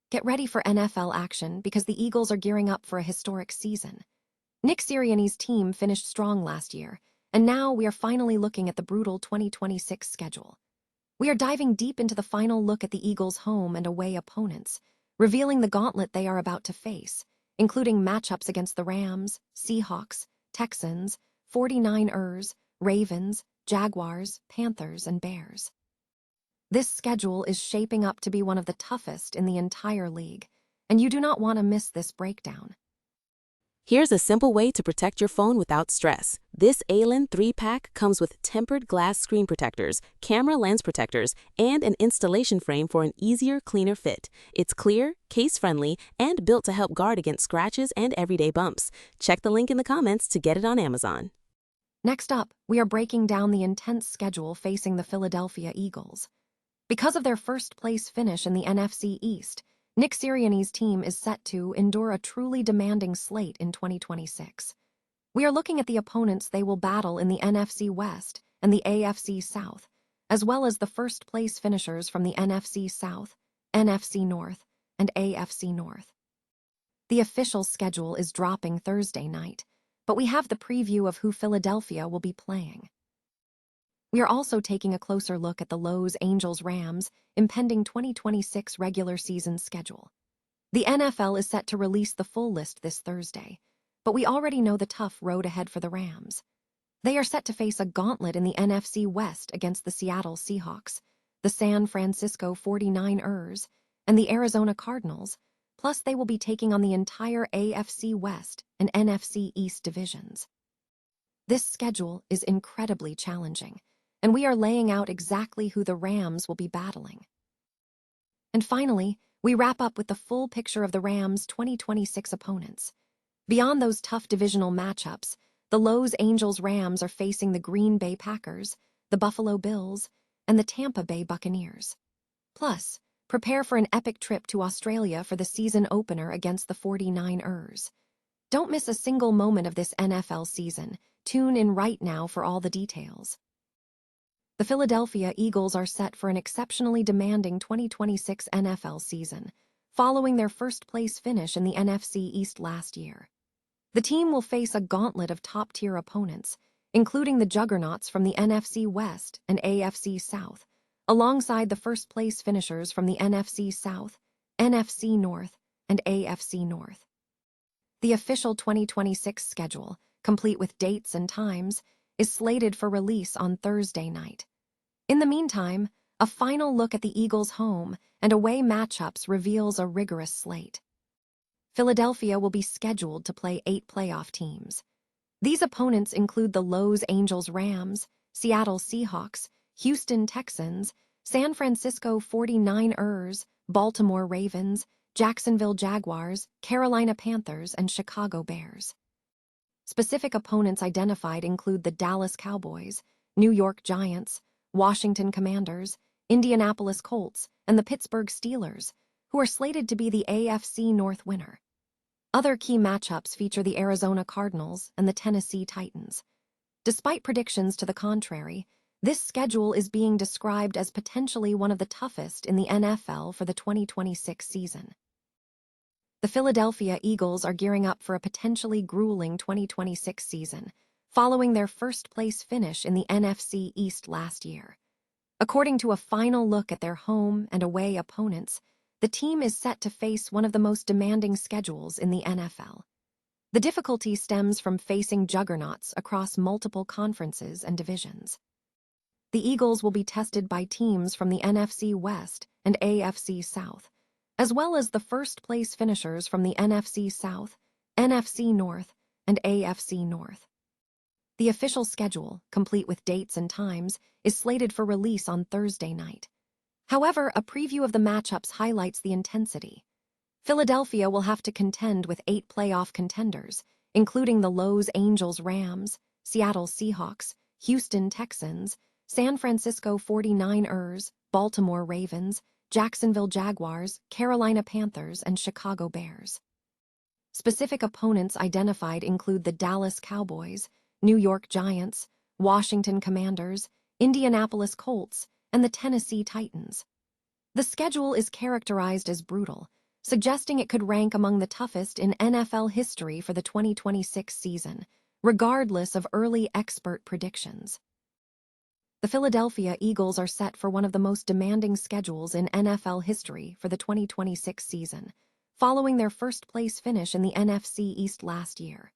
Get ready for NFL action because the Eagles are gearing up for a historic season. Nick Sirianni's team finished strong last year, and now we are finally looking at the brutal 2026 schedule. We are diving deep into the final look at the Eagles' home and away opponents, revealing the gauntlet they are about to face, including matchups against the Rams, Seahawks, Texans, 49ers, Ravens, Jaguars, Panthers, and Bears. This schedule is shaping up to be one of the toughest in the entire league, and you do not want to miss this breakdown. Here's a simple way to protect your phone without stress. This ALEN 3-pack comes with tempered glass screen protectors, camera lens protectors, and an installation frame for an easier, cleaner fit. It's clear, case-friendly, and built to help guard against scratches and everyday bumps. Check the link in the comments to get it on Amazon. Next up, we are breaking down the intense schedule facing the Philadelphia Eagles. Because of their first-place finish in the NFC East, Nick Sirianni's team is set to endure a truly demanding slate in 2026. We are looking at the opponents they will battle in the NFC West and the AFC South, as well as the first-place finishers from the NFC South, NFC North, and AFC North. The official schedule is dropping Thursday night, but we have the preview of who Philadelphia will be playing. We are also taking a closer look at the Los Angeles Rams' impending 2026 regular season schedule. The NFL is set to release the full list this Thursday, but we already know the tough road ahead for the Rams. They are set to face a gauntlet in the NFC West against the Seattle Seahawks, the San Francisco 49ers, and the Arizona Cardinals, plus they will be taking on the entire AFC West and NFC East divisions. This schedule is incredibly challenging, and we are laying out exactly who the Rams will be battling. And finally, we wrap up with the full picture of the Rams' 2026 opponents. Beyond those tough divisional matchups, the Los Angeles Rams are facing the Green Bay Packers, the Buffalo Bills, and the Tampa Bay Buccaneers. Plus, prepare for an epic trip to Australia for the season opener against the 49ers. Don't miss a single moment of this NFL season. Tune in right now for all the details. The Philadelphia Eagles are set for an exceptionally demanding 2026 NFL season, following their first-place finish in the NFC East last year. The team will face a gauntlet of top-tier opponents, including the juggernauts from the NFC West and AFC South, alongside the first-place finishers from the NFC South, NFC North, and AFC North. The official 2026 schedule, complete with dates and times, is slated for release on Thursday night. In the meantime, a final look at the Eagles' home and away matchups reveals a rigorous slate. Philadelphia will be scheduled to play 8 playoff teams. These opponents include the Los Angeles Rams, Seattle Seahawks, Houston Texans, San Francisco 49ers, Baltimore Ravens, Jacksonville Jaguars, Carolina Panthers, and Chicago Bears. Specific opponents identified include the Dallas Cowboys, New York Giants, Washington Commanders, Indianapolis Colts, and the Pittsburgh Steelers, who are slated to be the AFC North winner. Other key matchups feature the Arizona Cardinals and the Tennessee Titans. Despite predictions to the contrary, this schedule is being described as potentially one of the toughest in the NFL for the 2026 season. The Philadelphia Eagles are gearing up for a potentially grueling 2026 season, following their first-place finish in the NFC East last year. According to a final look at their home and away opponents, the team is set to face one of the most demanding schedules in the NFL. The difficulty stems from facing juggernauts across multiple conferences and divisions. The Eagles will be tested by teams from the NFC West and AFC South, as well as the first-place finishers from the NFC South, NFC North, and AFC North. The official schedule, complete with dates and times, is slated for release on Thursday night. However, a preview of the matchups highlights the intensity. Philadelphia will have to contend with 8 playoff contenders, including the Los Angeles Rams, Seattle Seahawks, Houston Texans, San Francisco 49ers, Baltimore Ravens, Jacksonville Jaguars, Carolina Panthers, and Chicago Bears. Specific opponents identified include the Dallas Cowboys, New York Giants, Washington Commanders, Indianapolis Colts, and the Tennessee Titans. The schedule is characterized as brutal, suggesting it could rank among the toughest in NFL history for the 2026 season, regardless of early expert predictions. The Philadelphia Eagles are set for one of the most demanding schedules in NFL history for the 2026 season, following their first-place finish in the NFC East last year.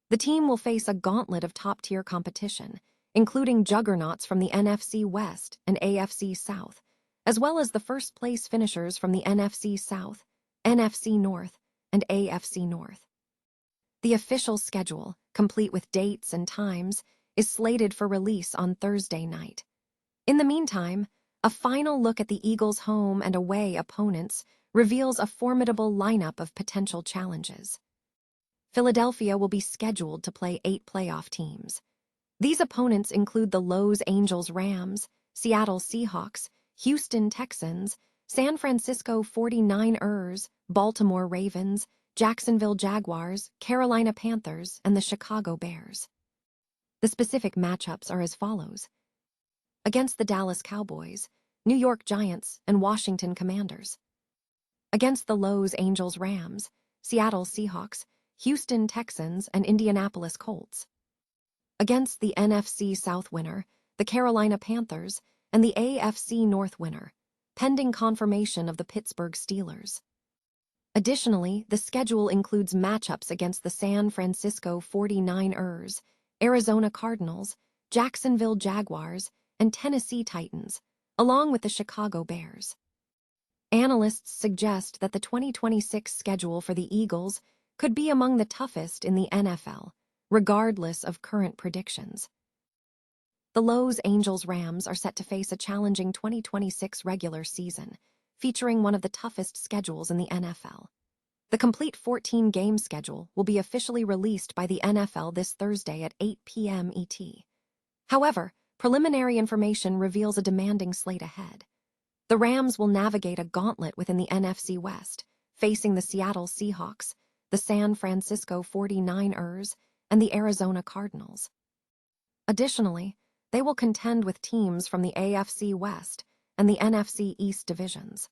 The team will face a gauntlet of top-tier competition, including juggernauts from the NFC West and AFC South, as well as the first-place finishers from the NFC South, NFC North, and AFC North. The official schedule, complete with dates and times, is slated for release on Thursday night. In the meantime, a final look at the Eagles' home and away opponents reveals a formidable lineup of potential challenges. Philadelphia will be scheduled to play 8 playoff teams. These opponents include the Los Angeles Rams, Seattle Seahawks, Houston Texans, San Francisco 49ers, Baltimore Ravens, Jacksonville Jaguars, Carolina Panthers, and the Chicago Bears. The specific matchups are as follows. Against the Dallas Cowboys, New York Giants, and Washington Commanders. Against the Los Angeles Rams, Seattle Seahawks, Houston Texans, and Indianapolis Colts. Against the NFC South winner, the Carolina Panthers, and the AFC North winner, pending confirmation of the Pittsburgh Steelers. Additionally, the schedule includes matchups against the San Francisco 49ers, Arizona Cardinals, Jacksonville Jaguars, and Tennessee Titans, along with the Chicago Bears. Analysts suggest that the 2026 schedule for the Eagles could be among the toughest in the NFL, regardless of current predictions. The Los Angeles Rams are set to face a challenging 2026 regular season, featuring one of the toughest schedules in the NFL. The complete 14-game schedule will be officially released by the NFL this Thursday at 8 p.m. ET. However, preliminary information reveals a demanding slate ahead. The Rams will navigate a gauntlet within the NFC West, facing the Seattle Seahawks, the San Francisco 49ers, and the Arizona Cardinals. Additionally, they will contend with teams from the AFC West and the NFC East divisions.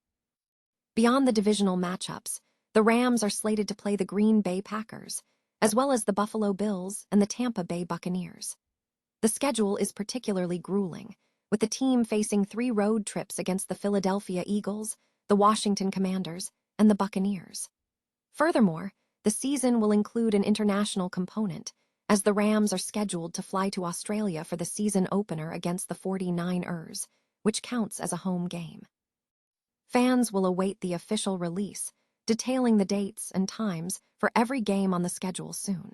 Beyond the divisional matchups, the Rams are slated to play the Green Bay Packers, as well as the Buffalo Bills and the Tampa Bay Buccaneers. The schedule is particularly grueling, with the team facing 3 road trips against the Philadelphia Eagles, the Washington Commanders, and the Buccaneers. Furthermore, the season will include an international component, as the Rams are scheduled to fly to Australia for the season opener against the 49ers, which counts as a home game. Fans will await the official release, detailing the dates and times for every game on the schedule soon.